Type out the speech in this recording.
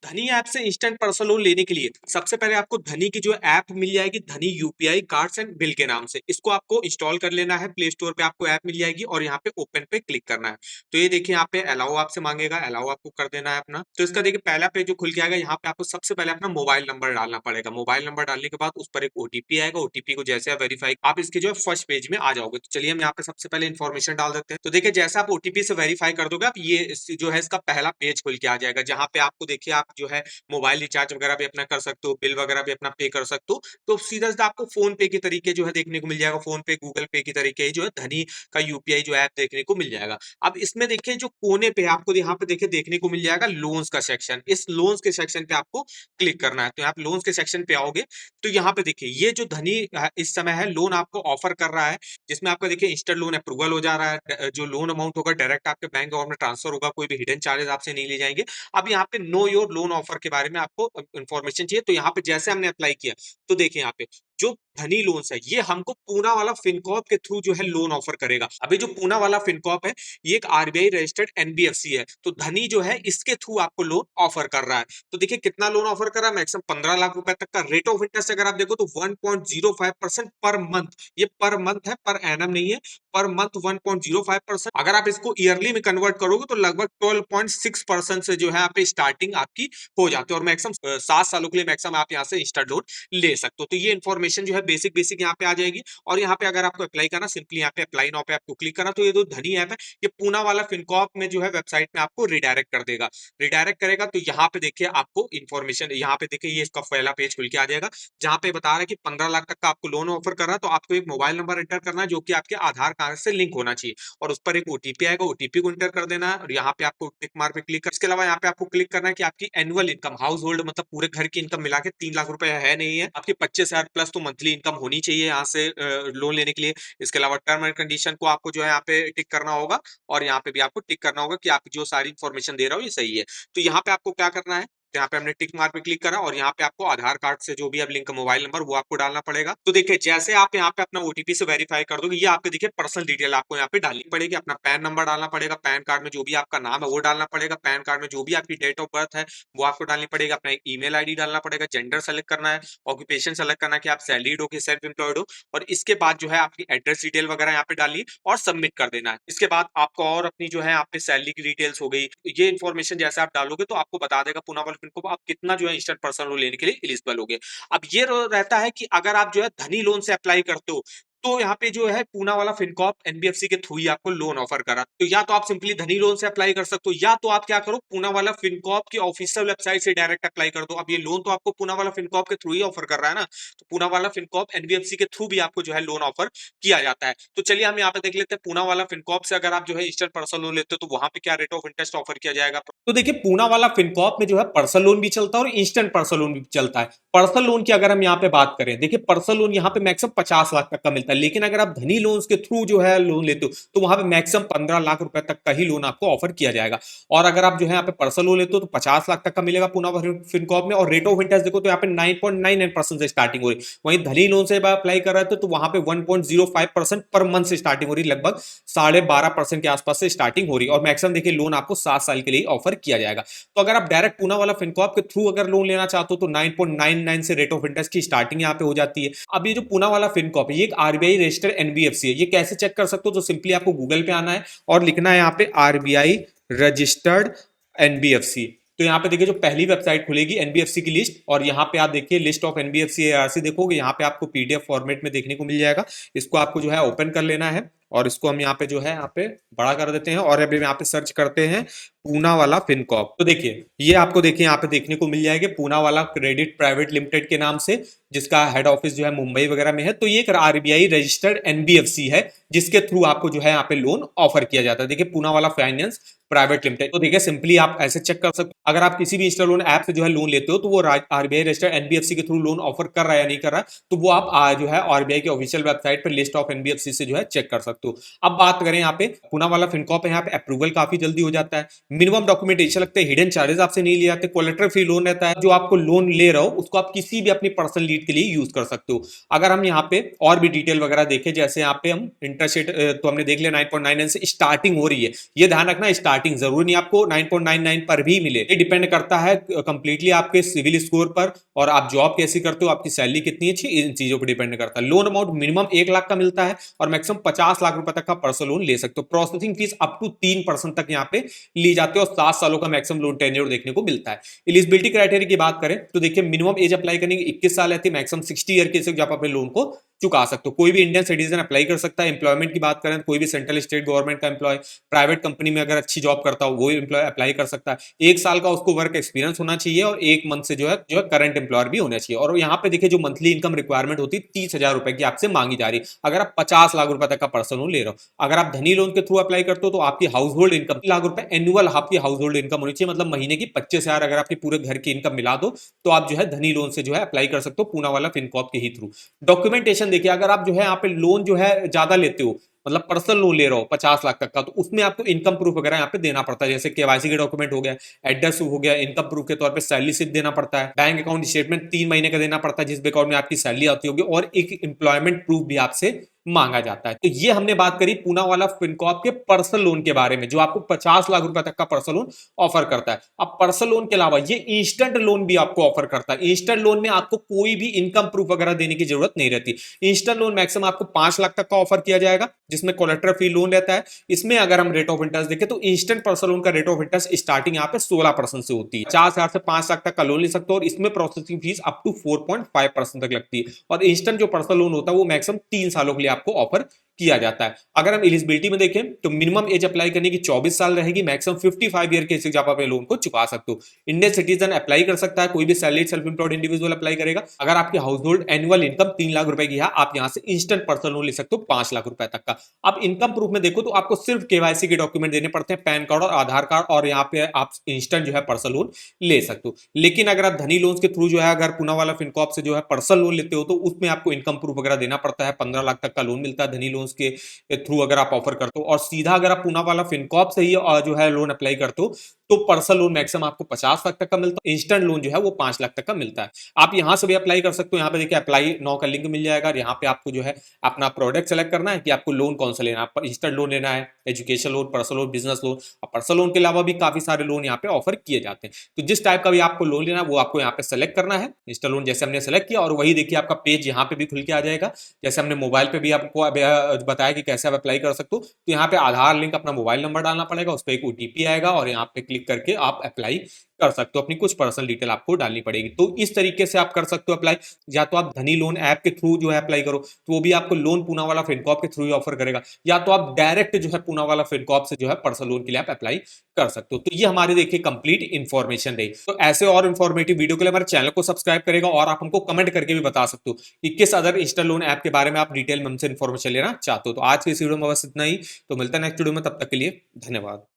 धनी ऐप से instant personal loan लेने के लिए सबसे पहले आपको धनी की जो ऐप मिल जाएगी, धनी यूपीआई कार्ड्स एंड बिल के नाम से। इसको आपको इंस्टॉल कर लेना है, प्ले स्टोर पे आपको ऐप मिल जाएगी और यहाँ पे ओपन पे क्लिक करना है। तो ये देखिए यहाँ पे अलाउ आपसे मांगेगा, अलाउ आपको कर देना है अपना। तो इसका देखिए पहला पेज जो खुल के आएगा, यहाँ पे आपको सबसे पहले अपना मोबाइल नंबर डालना पड़ेगा। मोबाइल नंबर डालने के बाद उस पर एक ओटीपी आएगा, ओटीपी को जैसे आप वेरीफाई, आप इसके जो है फर्स्ट पेज में आ जाओगे। तो चलिए हम यहाँ पे सबसे पहले इन्फॉर्मेशन डाल देते हैं। तो देखिए जैसे आप ओटीपी से वेरीफाई कर दोगे, आप ये जो है इसका पहला पेज खुल के आ जाएगा, जहाँ पे आपको देखिए आप जो है मोबाइल रिचार्ज वगैरह भी अपना कर सकते हो, बिल वगैरह भी अपना पे कर सकते हो। तो सीधा सीधा आपको फोन पे के तरीके जो है देखने को मिल जाएगा, फोन पे गूगल पे की तरीके जो है धनी का यूपीआई जो ऐप देखने को मिल जाएगा। अब इसमें देखिए जो कोने पे आपको यहाँ पे देखिए देखने को मिल जाएगा लोन्स का सेक्शन। इस लोन्स के सेक्शन पे आपको क्लिक करना है। तो आप लोन्स के सेक्शन पे आओगे तो यहाँ पे देखिए ये जो धनी इस समय है लोन आपको ऑफर कर रहा है, जिसमें आपका देखिए इंस्टेंट लोन अप्रूवल हो जा रहा है। जो लोन अमाउंट होगा डायरेक्ट आपके बैंक अकाउंट में ट्रांसफर होगा, कोई भी हिडन चार्जेस आपसे नहीं लिए जाएंगे। अब यहाँ पे नो योर लोन ऑफर के बारे में आपको इन्फॉर्मेशन चाहिए। तो यहाँ पे जैसे हमने अप्लाई किया, तो देखिए यहाँ पे जो धनी लोन्स है ये हमको पूना वाला फिनकॉर्प के थ्रू जो है लोन ऑफर करेगा। अभी जो पूना वाला फिनकॉर्प है ये एक आरबीआई रजिस्टर्ड एनबीएफसी है, तो धनी जो है इसके थ्रू आपको लोन ऑफर कर रहा है। तो देखिए कितना लोन ऑफर कर रहा है, मैक्सिमम 15 लाख रुपए तक का। रेट ऑफ इंटरेस्ट अगर आप देखो तो 1.05% पर मंथ। ये पर मंथ है, पर एनम नहीं है, पर मंथ 1.05%। अगर आप इसको ईयरली में कन्वर्ट करोगे तो लगभग 12.6% से जो है आप स्टार्टिंग आपकी हो जाती है, और मैक्सिमम 7 सालों के लिए मैक्सिमम आप यहाँ से इंस्टेंट लोन ले सकते हो। तो ये इन्फॉर्मेशन जो है बेसिक बेसिक यहाँ पे आ जाएगी। और यहाँ पे अगर आपको अप्लाई करना, सिंपली यहाँ पे अप्लाई नाउ पे आपको क्लिक करना। तो ये जो धनी ऐप है ये पूना वाला फिनकॉर्प में जो है वेबसाइट में आपको रिडायरेक्ट कर देगा। रिडायरेक्ट करेगा तो यहाँ पे देखिए आपको इन्फॉर्मेशन, यहाँ पे देखिए ये इसका पहला पेज खुल के आ जाएगा, जहाँ पे बता रहा है कि 15 लाख तक का आपको लोन ऑफर कर रहा है। तो आपको एक मोबाइल नंबर एंटर करना है जो कि आपके आधार कार्ड से लिंक होना चाहिए, और उस पर एक ओटीपी आएगा, ओटीपी को एंटर कर देना है और यहाँ पे आपको टिक मार्क पे क्लिक कर। इसके अलावा यहाँ पे आपको क्लिक करना है कि आपकी एनुअल इनकम, हाउस होल्ड मतलब पूरे घर की इनकम मिला के 3 लाख रुपए है नहीं है, आपकी 25,000 प्लस तो मंथली इनकम होनी चाहिए यहाँ से लोन लेने के लिए। इसके अलावा टर्म एंड कंडीशन को आपको जो है यहाँ पे टिक करना होगा, और यहाँ पे भी आपको टिक करना होगा कि आप जो सारी इन्फॉर्मेशन दे रहा हो ये सही है। तो यहाँ पे आपको क्या करना है, यहाँ पे हमने टिक मार्क पे क्लिक करा और यहाँ पे आपको आधार कार्ड से जो भी आप लिंक मोबाइल नंबर वो आपको डालना पड़ेगा। तो देखिए जैसे आप यहाँ पे अपना ओटीपी से वेरीफाई कर दोगे, ये आपके देखिए पर्सनल डिटेल आपको यहाँ पे डालनी पड़ेगी। अपना पैन नंबर डालना पड़ेगा, पैन कार्ड में जो भी आपका नाम है वो डालना पड़ेगा, पैन कार्ड में जो भी आपकी डेट ऑफ बर्थ है वो आपको डालनी पड़ेगा, अपना एक ईमेल आईडी डालना पड़ेगा, जेंडर सेलेक्ट करना है, ऑक्यूपेशन सेलेक्ट करना है कि आप सैलरीड हो कि सेल्फ एम्प्लॉयड हो, और इसके बाद जो है आपकी एड्रेस डिटेल वगैरह यहाँ पे डालिए और सबमिट कर देना है। इसके बाद आपको और अपनी जो है आपकी सैलरी की डिटेल्स हो गई, ये इन्फॉर्मेशन जैसे आप डालोगे तो आपको बता देगा पूना वाला फिनकॉर्प आप कितना जो है इंस्टेंट पर्सनल लोन लेने के लिए एलिजिबल होगे। अब ये रहता है कि अगर आप जो है धनी लोन से अप्लाई करते हो तो यहाँ पे जो है पूना वाला फिनकॉर्प एनबीएफसी के थ्रू ही आपको लोन ऑफर करा। तो या तो आप सिंपली धनी लोन से अप्लाई कर सकते हो, या तो आप क्या करो पूना वाला फिनकॉर्प की ऑफिशियल वेबसाइट से डायरेक्ट अप्लाई कर दो। अब ये लोन तो आपको पूना वाला फिनकॉर्प के थ्रू ही ऑफर कर रहा है ना, तो पूना वाला फिनकॉर्प एनबीएफसी के थ्रू भी आपको जो है लोन ऑफर किया जाता है। तो चलिए हम यहाँ पे देख लेते हैं पूना वाला फिनकॉर्प से अगर आप जो है इंस्टेंट पर्सनल लोन लेते हो तो वहां पे क्या रेट ऑफ इंटरेस्ट ऑफर किया जाएगा। तो देखिए पूना वाला फिनकॉर्प में जो है पर्सनल लोन भी चलता है और इंस्टेंट पर्सनल लोन भी चलता है। पर्सनल लोन की अगर हम यहाँ पे बात करें, देखिए पर्सनल लोन यहाँ पे मैक्सिमम 50 लाख तक का मिलता है, लेकिन अगर आप धनी लोन्स के थ्रू जो है लोन लेते हो तो वहां पे मैक्सिमम 15 लाख रुपए तक का ही लोन आपको ऑफर किया जाएगा। और अगर आप जो है यहाँ पे पर्सनल लोन लेते हो तो 50 लाख तक का मिलेगा पूना फिनकॉर्प में, और रेट ऑफ इंटरेस्ट देखो तो यहाँ पे 9.99% से स्टार्टिंग हो रही। वहीं धनी लोन से अप्लाई कर रहे थे तो वहां पे 1.05% पर मंथ से स्टार्टिंग हो रही, लगभग 12.5% के आसपास से स्टार्टिंग हो रही, और मैक्सिमम देखिए लोन आपको 7 साल के लिए ऑफर किया जाएगा। तो अगर आप डायरेक्ट पूना वाला फिनकॉर्प के थ्रू अगर लोन लेना चाहते हो तो 9.99 से रेट ऑफ इंटरेस्ट की स्टार्टिंग यहाँ पे हो जाती है। अब ये जो पूना वाला फिनकॉर्प है ये एक आरबीआई रजिस्टर्ड एनबीएफसी है। ये कैसे चेक कर सकते हो, तो सिंपली आपको गूगल पे आना है और लिखना है यहाँ पे आरबीआई रजिस्टर्ड एनबीएफसी। तो यहाँ पे देखिए जो पहली वेबसाइट खुलेगी एनबीएफसी की लिस्ट, और यहाँ पे आप देखिए लिस्ट ऑफ एनबीएफसी एआरसी देखोगे, यहाँ पे आपको पीडीएफ फॉर्मेट में देखने को मिल जाएगा। इसको आपको जो है ओपन कर लेना है और इसको हम यहाँ पे जो है यहाँ पे बड़ा कर देते हैं और अभी यहाँ पे सर्च करते हैं पूना वाला फिनकॉर्प। तो देखिए ये आपको देखिए यहाँ पे देखने को मिल जाएगा पूना वाला क्रेडिट प्राइवेट लिमिटेड के नाम से, जिसका हेड ऑफिस जो है मुंबई वगैरह में है। तो ये एक आरबीआई रजिस्टर्ड एनबीएफसी है जिसके थ्रू आपको जो है यहाँ पे लोन ऑफर किया जाता है। देखिए पूना वाला फाइनेंस प्राइवेट लिमिटेड। तो देखिए सिंपली आप ऐसे चेक कर सकते हो, अगर आप किसी भी इंस्टॉल लोन ऐप से जो है लोन लेते हो तो वो आरबीआई रजिस्टर्ड एनबीएफसी के थ्रू लोन ऑफर कर रहा है या नहीं कर रहा है, तो वो आप जो है आरबीआई के ऑफिशियल वेबसाइट पर लिस्ट ऑफ एनबीएफसी से जो है चेक कर सकते हो। सकते हो। अब बात करें यहाँ पे पूनावाला फिनकॉर्प है, यहाँ पे अप्रूवल काफी जल्दी हो जाता है। मिनिमम डॉक्यूमेंटेशन लगते हैं, हिडन चार्जेस आपसे नहीं लिए जाते, कोलेटरल फ्री लोन रहता है। जो आपको लोन ले रहा हो उसको आप किसी भी अपनी पर्सनल नीड के लिए यूज कर सकते हो। अगर हम यहाँ पे और भी डिटेल वगैरह देखें, जैसे यहाँ पे हम इंटरेस्ट रेट तो हमने देख लिया 9.99 से स्टार्टिंग हो रही है। ये ध्यान रखना, स्टार्टिंग जरूर नहीं आपको 9.99 पर भी मिले, ये डिपेंड करता है कंप्लीटली आपके सिविल स्कोर पर और आप जॉब कैसी करते हो, आपकी सैलरी कितनी अच्छी, इन चीजों पर डिपेंड करता है। लोन अमाउंट मिनिमम 1 लाख का मिलता है और मैक्सिमम 50 लाख रुपए तक का पर्सनल लोन ले सकते हो। प्रोसेसिंग फीस अप टू 3% तक यहाँ पे ली जाती है और 7 सालों का मैक्सिमम लोन टेन्योर देखने को मिलता है। एलिजिबिलिटी क्राइटेरिया की बात करें तो देखिए, मिनिमम एज अप्लाई करने की 21 साल रहती है, मैक्सिमम 60 ईयर के आप अपने लोन को चुका सकते हो। कोई भी इंडियन सिटीजन अप्लाई कर सकता है। एम्प्लॉयमेंट की बात करें तो कोई भी सेंट्रल स्टेट गवर्नमेंट का एम्प्लॉय, प्राइवेट कंपनी में अगर अच्छी जॉब करता हो वो एम्प्लॉय अप्लाई कर सकता है। 1 साल का उसको वर्क एक्सपीरियंस होना चाहिए और 1 मंथ से जो है करंट एम्प्लॉयर भी होना चाहिए। और यहाँ पे देखिए, जो मंथली इनकम रिक्वायरमेंट होती है 30,000 रुपए की आपसे मांगी जा रही है, अगर आप 50 लाख रुपए तक का पर्सनल लोन ले रहे हो। अगर आप धनी लोन के थ्रू अप्लाई करते हो तो आपकी हाउस होल्ड इनकम लाख रुपए एनुअल आपकी हाउस होल्ड इनकम होनी चाहिए, मतलब महीने की 25,000 अगर आपके पूरे घर की इनकम मिला दो तो आप जो है धनी लोन से जो है अप्लाई कर सकते हो पूनावाला फिनकॉर्प के ही थ्रू। डॉक्यूमेंटेशन देखिए, अगर आप जो है यहाँ पे लोन जो है ज्यादा लेते हो, मतलब पर्सनल लोन ले रहे हो 50 लाख तक का, तो उसमें आपको इनकम प्रूफ वगैरह यहाँ पे देना पड़ता है, जैसे केवाईसी के डॉक्यूमेंट हो गया, एड्रेस हो गया, इनकम प्रूफ के तौर पे सैलरी स्लिप देना पड़ता है, बैंक अकाउंट स्टेटमेंट 3 महीने का देना पड़ता है जिस भी अकाउंट में आपकी सैलरी आती होगी, और एक एम्प्लॉयमेंट प्रूफ भी आपसे मांगा जाता है। तो ये हमने बात करी पूनावाला फिनकॉर्प के पर्सनल लोन के बारे में, जो आपको 50 लाख रुपए तक का पर्सनल लोन ऑफर करता है। अब पर्सनल लोन के अलावा ये इंस्टेंट लोन भी आपको ऑफर करता है। इंस्टेंट लोन में आपको कोई भी इनकम प्रूफ वगैरह देने की जरूरत नहीं रहती। इंस्टेंट लोन मैक्सिमम आपको 5 लाख तक का ऑफर किया जाएगा, जिसमें कोलेटरल फ्री लोन रहता है। इसमें अगर हम रेट ऑफ इंटरेस्ट देखें तो इंस्टेंट पर्सनल लोन का रेट ऑफ इंटरेस्ट स्टार्टिंग यहाँ पे 16% से होती है। 50,000 से 5 लाख तक का लोन ले सकते हो और इसमें प्रोसेसिंग फीस अप टू 4.5% तक लगती है। और इंस्टेंट जो पर्सनल लोन होता है वो मैक्सिमम 3 सालों के लिए आपको ऑफर किया जाता है। अगर हम एलिजिबिलिटी में देखें तो मिनिमम एज अप्लाई करने की 24 साल रहेगी, मैक्सिमम 55 ईयर के एज आप अपने लोन को चुका सकते हो। इंडियन सिटीजन अप्लाई कर सकता है, कोई भी salaried self employed individual apply करेगा। अगर आपकी house hold annual income 3 lakh रुपए की है, आप यहां से इंस्टेंट पर्सनल लोन ले सकते हो 5 लाख रुपए तक का। अब इनकम प्रूफ में देखो तो आपको सिर्फ केवाईसी के डॉक्यूमेंट देने पड़ते हैं, पैन कार्ड और आधार कार्ड, और यहाँ पे आप इंस्टेंट जो है पर्सनल लोन ले सकते हो। लेकिन अगर आप धनी लोन के थ्रू जो है अगर पूनावाला फिनकॉर्प से जो है पर्सनल लोन लेते हो तो उसमें आपको इनकम प्रूफ वगैरह देना पड़ता है। 15 लाख तक का लोन मिलता है धनी लोन के थ्रू अगर आप ऑफर करते हो, और सीधा अगर आप पूनावाला फिनकॉर्प से ही जो है लोन अप्लाई करते हो तो पर्सनल लोन मैक्सिमम आपको 50 लाख तक का मिलता है, इंस्टेंट लोन जो है वो 5 लाख तक का मिलता है। आप यहां से भी अप्लाई कर सकते हो। यहाँ पे देखिए अप्लाई नाउ का लिंक मिल जाएगा और यहाँ पे आपको जो है अपना प्रोडक्ट सेलेक्ट करना है कि आपको लोन कौन सा लेना है, इंस्टेंट लोन लेना है, education loan, personal loan, business loan. और पर्सनल लोन के अलावा भी काफी सारे लोन यहाँ पे ऑफर किए जाते हैं। तो जिस टाइप का भी आपको लोन लेना है वो आपको यहाँ पे सेलेक्ट करना है। इंस्टेंट लोन जैसे हमने सेलेक्ट किया और वही देखिए आपका पेज यहाँ पे भी खुल के आ जाएगा, जैसे हमने मोबाइल पे भी आपको बताया कि कैसे आप अप्लाई कर सकते हो। तो यहाँ पे आधार लिंक, अपना मोबाइल नंबर डालना पड़ेगा, उस पर एक ओटीपी आएगा और यहाँ पे क्लिक करके आप अप्लाई कर सकते हो। अपनी कुछ पर्सनल डिटेल आपको डालनी पड़ेगी। तो इस तरीके से आप कर सकते हो अप्लाई। या तो आप धनी लोन ऐप के थ्रू जो है अप्लाई करो तो वो भी आपको लोन पूनावाला फिनकॉर्प के थ्रू ही ऑफर करेगा, या तो आप डायरेक्ट जो है पूनावाला फिनकॉर्प से जो है पर्सनल लोन के लिए आप अप्लाई कर सकते हो। तो ये हमारे देखिए कंप्लीट इन्फॉर्मेशन रही। तो ऐसे और इन्फॉर्मेटिव वीडियो के लिए हमारे चैनल को सब्सक्राइब करेगा और आप हमको कमेंट करके भी बता सकते हो कि किस अदर इंस्टा लोन ऐप के बारे में आप डिटेल में हमसे इन्फॉर्मेशन लेना चाहते हो। तो आज के इस वीडियो में बस इतना ही। तो मिलता है नेक्स्ट वीडियो में, तब तक के लिए धन्यवाद।